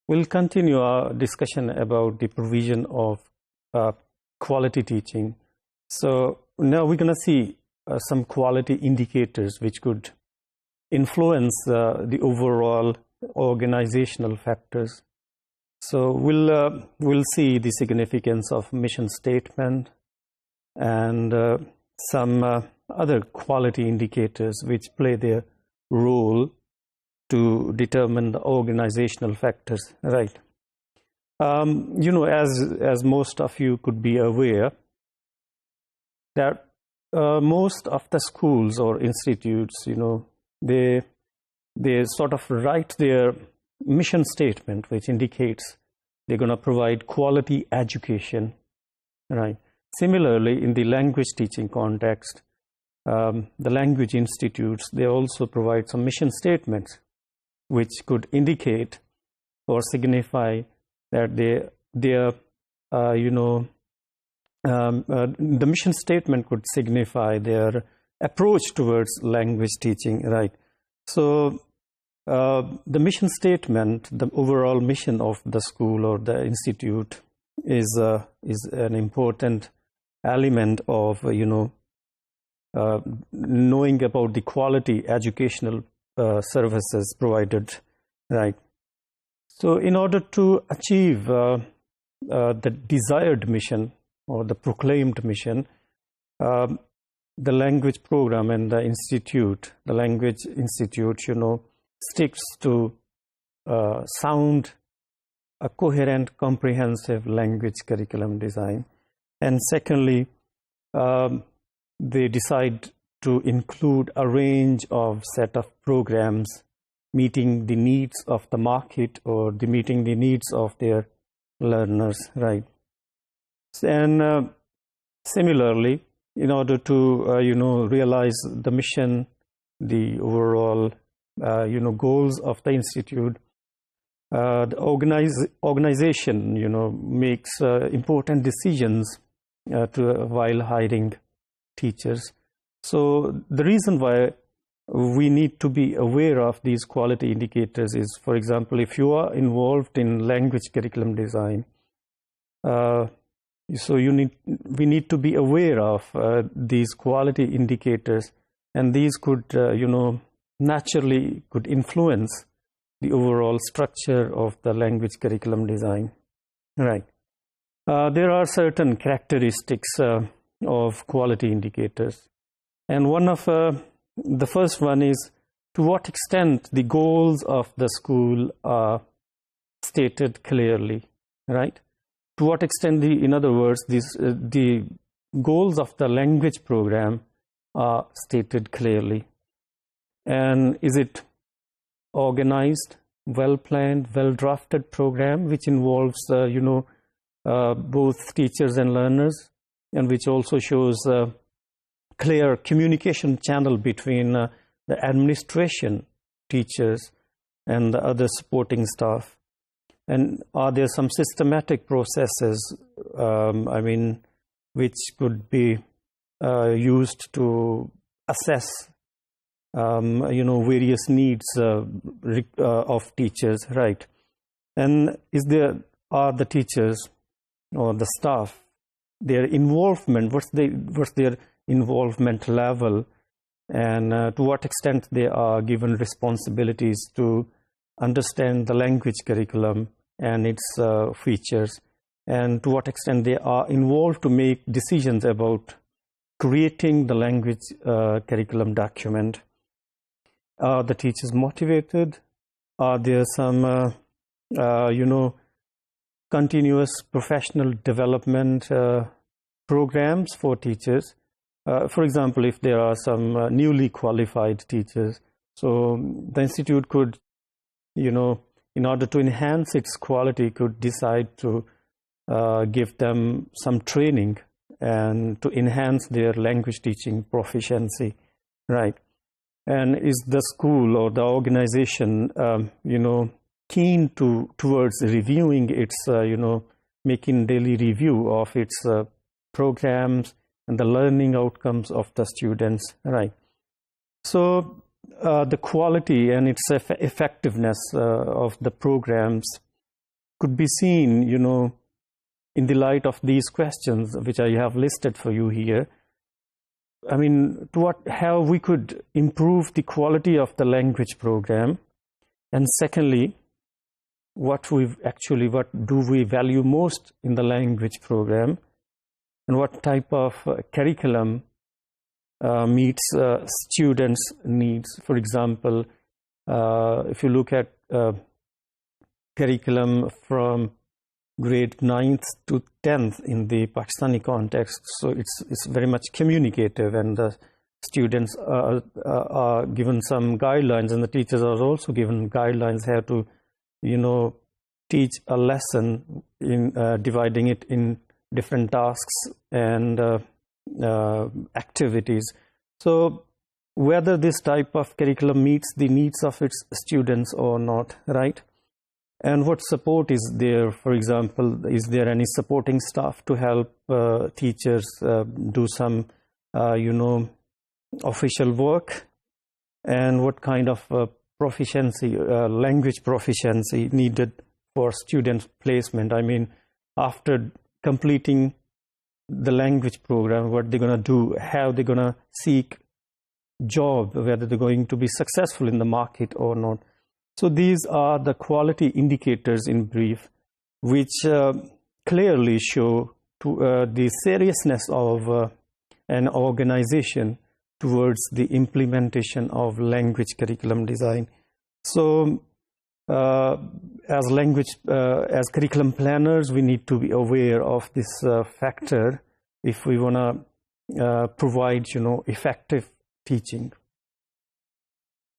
We'll continue our discussion about the provision of quality teaching. So now we're going to see some quality indicators which could influence the overall organizational factors. So we'll see the significance of mission statement and some other quality indicators which play their role to determine the organizational factors, right? As most of you could be aware, that most of the schools or institutes, they sort of write their mission statement, which indicates they're going to provide quality education, right? Similarly, in the language teaching context, the language institutes, they also provide some mission statements which could indicate or signify that the mission statement could signify their approach towards language teaching, right? So the mission statement, the overall mission of the school or the institute is an important element of knowing about the quality educational services provided, right? So in order to achieve the desired mission or the proclaimed mission, the language program and the language institute, sticks to sound, a coherent, comprehensive language curriculum design. And secondly, they decide to include a range of set of programs meeting the needs of the market or meeting the needs of their learners, right? And similarly, in order to realize the mission, the overall goals of the institute, the organization makes important decisions while hiring teachers. So the reason why we need to be aware of these quality indicators is, for example, if you are involved in language curriculum design, we need to be aware of these quality indicators, and these could naturally could influence the overall structure of the language curriculum design, right? There are certain characteristics of quality indicators, and one of the first one is to what extent the goals of the school are stated clearly, right? To what extent, in other words, the goals of the language program are stated clearly. And is it organized, well-planned, well-drafted program, which involves, both teachers and learners, and which also shows a clear communication channel between the administration, teachers, and the other supporting staff? And are there some systematic processes, which could be used to assess, various needs of teachers, right? And are the teachers or the staff, their involvement, what's their involvement level, and to what extent they are given responsibilities to understand the language curriculum and its features, and to what extent they are involved to make decisions about creating the language curriculum document. Are the teachers motivated? Are there some, continuous professional development programs for teachers? For example, if there are some newly qualified teachers, so the institute could, in order to enhance its quality, could decide to give them some training and to enhance their language teaching proficiency, right? And is the school or the organization, keen towards reviewing its, making daily review of its programs and the learning outcomes of the students, right? So the quality and its effectiveness of the programs could be seen, in the light of these questions, which I have listed for you here. I mean, how we could improve the quality of the language program, and secondly, what do we value most in the language program, and what type of curriculum meets students' needs. For example, if you look at curriculum from grade 9th to 10th in the Pakistani context, so it's very much communicative, and the students are given some guidelines, and the teachers are also given guidelines how to teach a lesson in dividing it in different tasks and activities. So whether this type of curriculum meets the needs of its students or not, right? And what support is there? For example, is there any supporting staff to help teachers do some official work? And what kind of proficiency, language proficiency needed for student placement? I mean, after completing the language program, what they're going to do, how they're going to seek job, whether they're going to be successful in the market or not. So these are the quality indicators in brief, which clearly show the seriousness of an organization towards the implementation of language curriculum design. So as curriculum planners, we need to be aware of this factor if we want to provide effective teaching.